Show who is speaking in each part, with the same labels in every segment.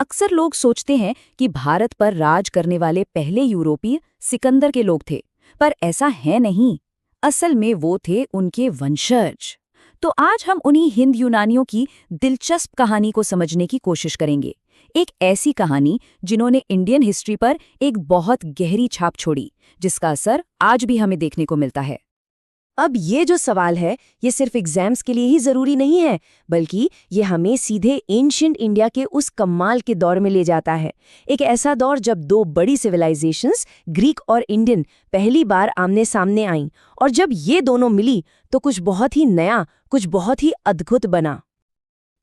Speaker 1: अक्सर लोग सोचते हैं कि भारत पर राज करने वाले पहले यूरोपीय सिकंदर के लोग थे, पर ऐसा है नहीं। असल में वो थे उनके वंशज। तो आज हम उन्हीं हिंद यूनानियों की दिलचस्प कहानी को समझने की कोशिश करेंगे। एक ऐसी कहानी जिन्होंने इंडियन हिस्ट्री पर एक बहुत गहरी छाप छोड़ी, जिसका असर आज भी हमें देखने को मिलता है।
Speaker 2: अब ये जो सवाल है, ये सिर्फ एग्जाम्स के लिए ही जरूरी नहीं है, बल्कि ये हमें सीधे एंशिएंट इंडिया के उस कमाल के दौर में ले जाता है। एक ऐसा दौर जब दो बड़ी सिविलाइजेशंस, ग्रीक और इंडियन, पहली बार आमने सामने आईं, और जब ये दोनों मिली तो कुछ बहुत ही नया, कुछ बहुत ही अद्भुत बना।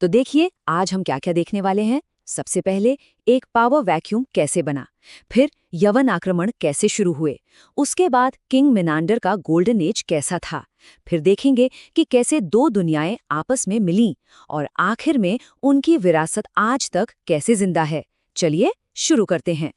Speaker 1: तो देखिए आज हम क्या क्या देखने वाले हैं। सबसे पहले एक पावर वैक्यूम कैसे बना, फिर यवन आक्रमण कैसे शुरू हुए, उसके बाद किंग मिनांडर का गोल्डन एज कैसा था, फिर देखेंगे कि कैसे दो दुनियाएं आपस में मिलीं, और आखिर में उनकी विरासत आज तक कैसे जिंदा है। चलिए शुरू करते हैं।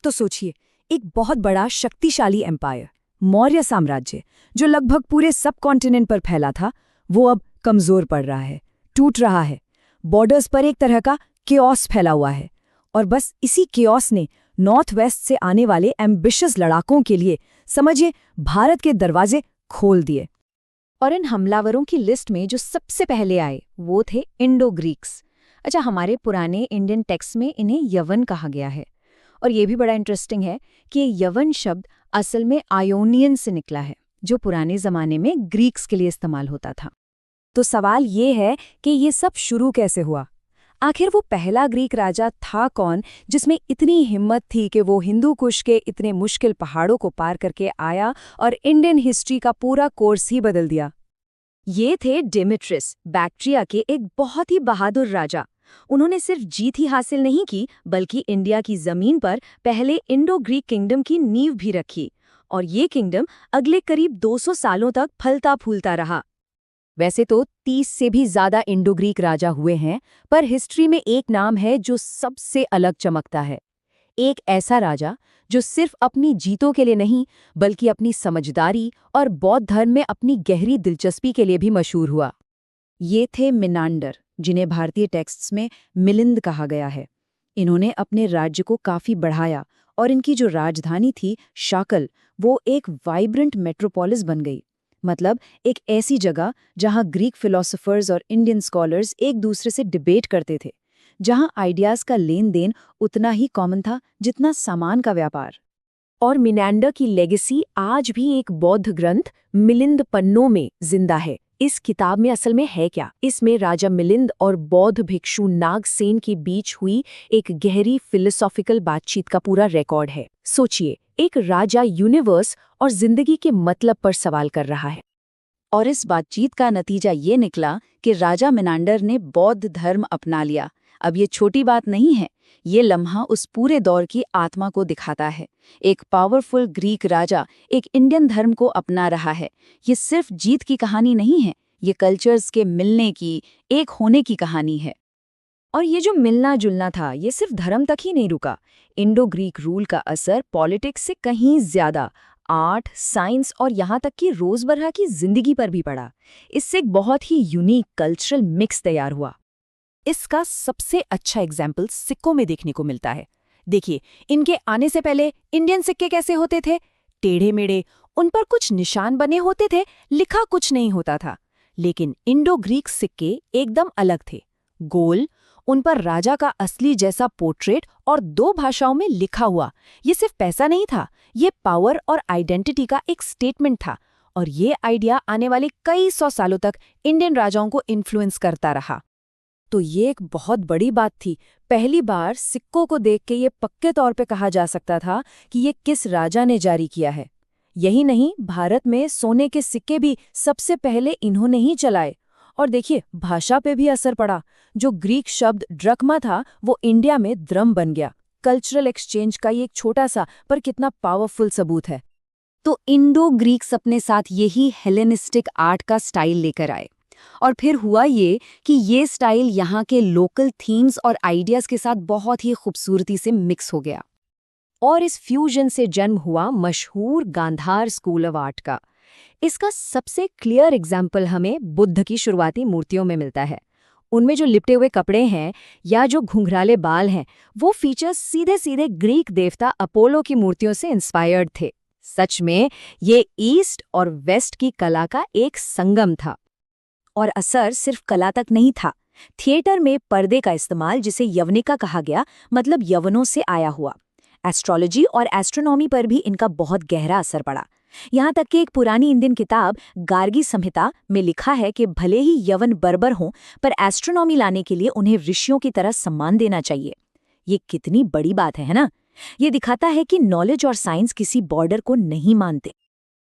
Speaker 1: तो सोचिए, एक बहुत बड़ा शक्तिशाली एम्पायर, मौर्य साम्राज्य, जो लगभग पूरे सब कॉन्टिनेंट पर फैला था, वो अब कमजोर पड़ रहा है, टूट रहा है। बॉर्डर्स पर एक तरह का केओस फैला हुआ है, और बस इसी केओस ने नॉर्थ वेस्ट से आने वाले एम्बिशियस लड़ाकों के लिए, समझिए, भारत के दरवाजे खोल दिए। और इन हमलावरों की लिस्ट में जो सबसे पहले आए वो थे इंडो ग्रीक्स। अच्छा, हमारे पुराने इंडियन टेक्स्ट में इन्हें यवन कहा गया है। और ये भी बड़ा इंटरेस्टिंग है कि ये यवन शब्द असल में आयोनियन से निकला है, जो पुराने ज़माने में ग्रीक्स के लिए इस्तेमाल होता था। तो सवाल ये है कि ये सब शुरू कैसे हुआ। आखिर वो पहला ग्रीक राजा था कौन, जिसमें इतनी हिम्मत थी कि वो हिंदू कुश के इतने मुश्किल पहाड़ों को पार करके आया और इंडियन हिस्ट्री का पूरा कोर्स ही बदल दिया। ये थे डेमेट्रियस, बैक्ट्रिया के एक बहुत ही बहादुर राजा। उन्होंने सिर्फ जीत ही हासिल नहीं की, बल्कि इंडिया की जमीन पर पहले इंडो ग्रीक किंगडम की नींव भी रखी, और ये किंगडम अगले करीब 200 सालों तक फलता फूलता रहा। वैसे तो 30 से भी ज्यादा इंडो ग्रीक राजा हुए हैं, पर हिस्ट्री में एक नाम है जो सबसे अलग चमकता है। एक ऐसा राजा जो सिर्फ अपनी जीतों के लिए नहीं, बल्कि अपनी समझदारी और बौद्ध धर्म में अपनी गहरी दिलचस्पी के लिए भी मशहूर हुआ। ये थे मिनांडर, जिन्हें भारतीय टेक्स्ट्स में मिलिंद कहा गया है। इन्होंने अपने राज्य को काफी बढ़ाया, और इनकी जो राजधानी थी शाकल, वो एक वाइब्रेंट मेट्रोपोलिस बन गई। मतलब एक ऐसी जगह जहां ग्रीक फिलोसोफर्स और इंडियन स्कॉलर्स एक दूसरे से डिबेट करते थे, जहां आइडियाज का लेन देन उतना ही कॉमन था जितना सामान का व्यापार।
Speaker 2: और मिनांडर की लेगेसी आज भी एक बौद्ध ग्रंथ मिलिंद पन्नों में जिंदा है। इस किताब में असल में है क्या? इसमें राजा मिलिंद और बौद्ध भिक्षु नागसेन के बीच हुई एक गहरी फिलोसॉफिकल बातचीत का पूरा रिकॉर्ड है। सोचिए, एक राजा यूनिवर्स और जिंदगी के मतलब पर सवाल कर रहा है।
Speaker 1: और इस बातचीत का नतीजा ये निकला कि राजा मिनांडर ने बौद्ध धर्म अपना लिया। अब ये छोटी बात नहीं है, ये लम्हा उस पूरे दौर की आत्मा को दिखाता है। एक पावरफुल ग्रीक राजा एक इंडियन धर्म को अपना रहा है। ये सिर्फ जीत की कहानी नहीं है, ये कल्चर्स के मिलने की, एक होने की कहानी है। और ये जो मिलना जुलना था, ये सिर्फ धर्म तक ही नहीं रुका। इंडो ग्रीक रूल का असर पॉलिटिक्स से कहीं ज्यादा आर्ट, साइंस और यहाँ तक कि रोजमर्रा की जिंदगी पर भी पड़ा। इससे एक बहुत ही यूनिक कल्चरल मिक्स तैयार हुआ। इसका सबसे अच्छा एग्जाम्पल सिक्कों में देखने को मिलता है। देखिए, इनके आने से पहले इंडियन सिक्के कैसे होते थे? टेढ़े मेढ़े, उन पर कुछ निशान बने होते थे, लिखा कुछ नहीं होता था। लेकिन इंडो ग्रीक सिक्के एकदम अलग थे, गोल, उन पर राजा का असली जैसा पोर्ट्रेट और 2 भाषाओं में लिखा हुआ। ये सिर्फ पैसा नहीं था, ये पावर और आइडेंटिटी का एक स्टेटमेंट था। और ये आइडिया आने वाले कई 100 सालों तक इंडियन राजाओं को इन्फ्लुएंस करता रहा। तो ये एक बहुत बड़ी बात थी। पहली बार सिक्कों को देख के ये पक्के तौर पे कहा जा सकता था कि ये किस राजा ने जारी किया है। यही नहीं, भारत में सोने के सिक्के भी सबसे पहले इन्होंने ही चलाए। और देखिए, भाषा पे भी असर पड़ा। जो ग्रीक शब्द ड्रकमा था, वो इंडिया में द्रम बन गया। कल्चरल एक्सचेंज का ये एक छोटा सा पर कितना पावरफुल सबूत है। तो इंडो ग्रीक्स अपने साथ यही हेलेनिस्टिक आर्ट का स्टाइल लेकर आए, और फिर हुआ ये कि ये स्टाइल यहाँ के लोकल थीम्स और आइडियाज के साथ बहुत ही खूबसूरती से मिक्स हो गया। और इस फ्यूजन से जन्म हुआ मशहूर गांधार स्कूल ऑफ आर्ट का। इसका सबसे क्लियर एग्जाम्पल हमें बुद्ध की शुरुआती मूर्तियों में मिलता है। उनमें जो लिपटे हुए कपड़े हैं या जो घुंघराले बाल हैं, वो फीचर्स सीधे सीधे ग्रीक देवता अपोलो की मूर्तियों से इंस्पायर्ड थे। सच में ये ईस्ट और वेस्ट की कला का एक संगम था। और असर सिर्फ कला तक नहीं था। थिएटर में पर्दे का इस्तेमाल, जिसे यवनिका कहा गया, मतलब यवनों से आया हुआ। एस्ट्रोलॉजी और एस्ट्रोनॉमी पर भी इनका बहुत गहरा असर पड़ा। यहाँ तक कि एक पुरानी इंडियन किताब गार्गी संहिता में लिखा है कि भले ही यवन बर्बर हों, पर एस्ट्रोनॉमी लाने के लिए उन्हें ऋषियों की तरह सम्मान देना चाहिए। ये कितनी बड़ी बात है ना? ये दिखाता है कि नॉलेज और साइंस किसी बॉर्डर को नहीं मानते।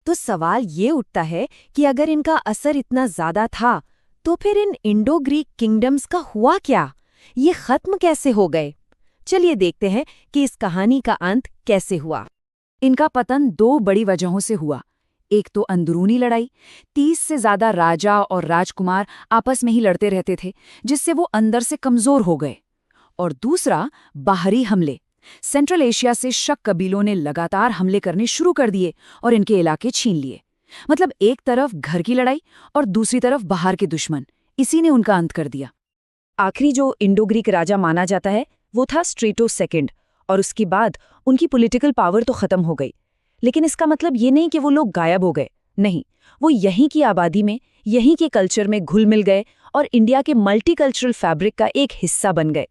Speaker 1: तो सवाल ये उठता है कि अगर इनका असर इतना ज्यादा था, तो फिर इन इंडो ग्रीक किंगडम्स का हुआ क्या? ये खत्म कैसे हो गए? चलिए देखते हैं कि इस कहानी का अंत कैसे हुआ। इनका पतन दो बड़ी वजहों से हुआ। एक तो अंदरूनी लड़ाई, 30 से ज्यादा राजा और राजकुमार आपस में ही लड़ते रहते थे, जिससे वो अंदर से कमजोर हो गए। और दूसरा, बाहरी हमले। सेंट्रल एशिया से शक कबीलों ने लगातार हमले करने शुरू कर दिए और इनके इलाके छीन लिए। मतलब एक तरफ घर की लड़ाई और दूसरी तरफ बाहर के दुश्मन। इसी ने उनका अंत कर दिया। आखिरी जो इंडो ग्रीक राजा माना जाता है वो था स्ट्रेटो सेकंड, और उसके बाद उनकी पॉलिटिकल पावर तो खत्म हो गई। लेकिन इसका मतलब ये नहीं कि वो लोग गायब हो गए। नहीं, वो यहीं की आबादी में, यहीं के कल्चर में घुल मिल गए और इंडिया के मल्टीकल्चरल फैब्रिक का एक हिस्सा बन गए।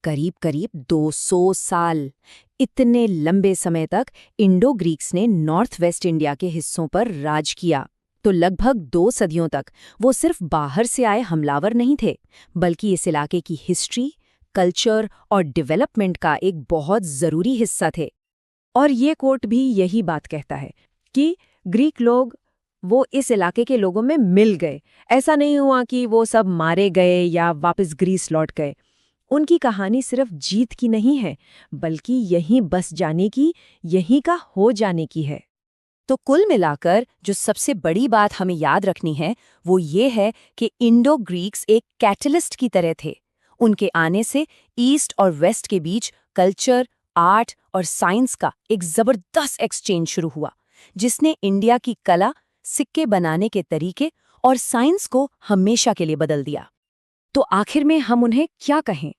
Speaker 1: करीब करीब 200 साल, इतने लंबे समय तक इंडो ग्रीक्स ने नॉर्थ वेस्ट इंडिया के हिस्सों पर राज किया। तो लगभग 2 सदियों तक वो सिर्फ बाहर से आए हमलावर नहीं थे, बल्कि इस इलाके की हिस्ट्री, कल्चर और डेवलपमेंट का एक बहुत जरूरी हिस्सा थे। और ये कोट भी यही बात कहता है कि ग्रीक लोग वो इस इलाके के लोगों में मिल गए। ऐसा नहीं हुआ कि वो सब मारे गए या वापस ग्रीस लौट गए। उनकी कहानी सिर्फ जीत की नहीं है, बल्कि यहीं बस जाने की, यहीं का हो जाने की है। तो कुल मिलाकर जो सबसे बड़ी बात हमें याद रखनी है वो ये है कि इंडो ग्रीक्स एक कैटलिस्ट की तरह थे। उनके आने से ईस्ट और वेस्ट के बीच कल्चर, आर्ट और साइंस का एक जबरदस्त एक्सचेंज शुरू हुआ, जिसने इंडिया की कला, सिक्के बनाने के तरीके और साइंस को हमेशा के लिए बदल दिया। तो आखिर में हम उन्हें क्या कहें?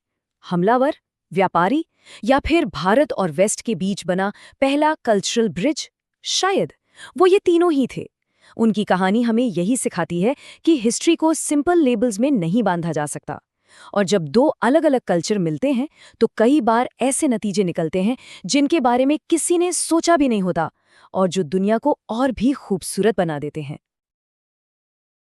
Speaker 1: हमलावर, व्यापारी, या फिर भारत और वेस्ट के बीच बना पहला कल्चरल ब्रिज? शायद वो ये तीनों ही थे। उनकी कहानी हमें यही सिखाती है कि हिस्ट्री को सिंपल लेबल्स में नहीं बांधा जा सकता। और जब दो अलग अलग कल्चर मिलते हैं तो कई बार ऐसे नतीजे निकलते हैं जिनके बारे में किसी ने सोचा भी नहीं होता, और जो दुनिया को और भी खूबसूरत बना देते हैं।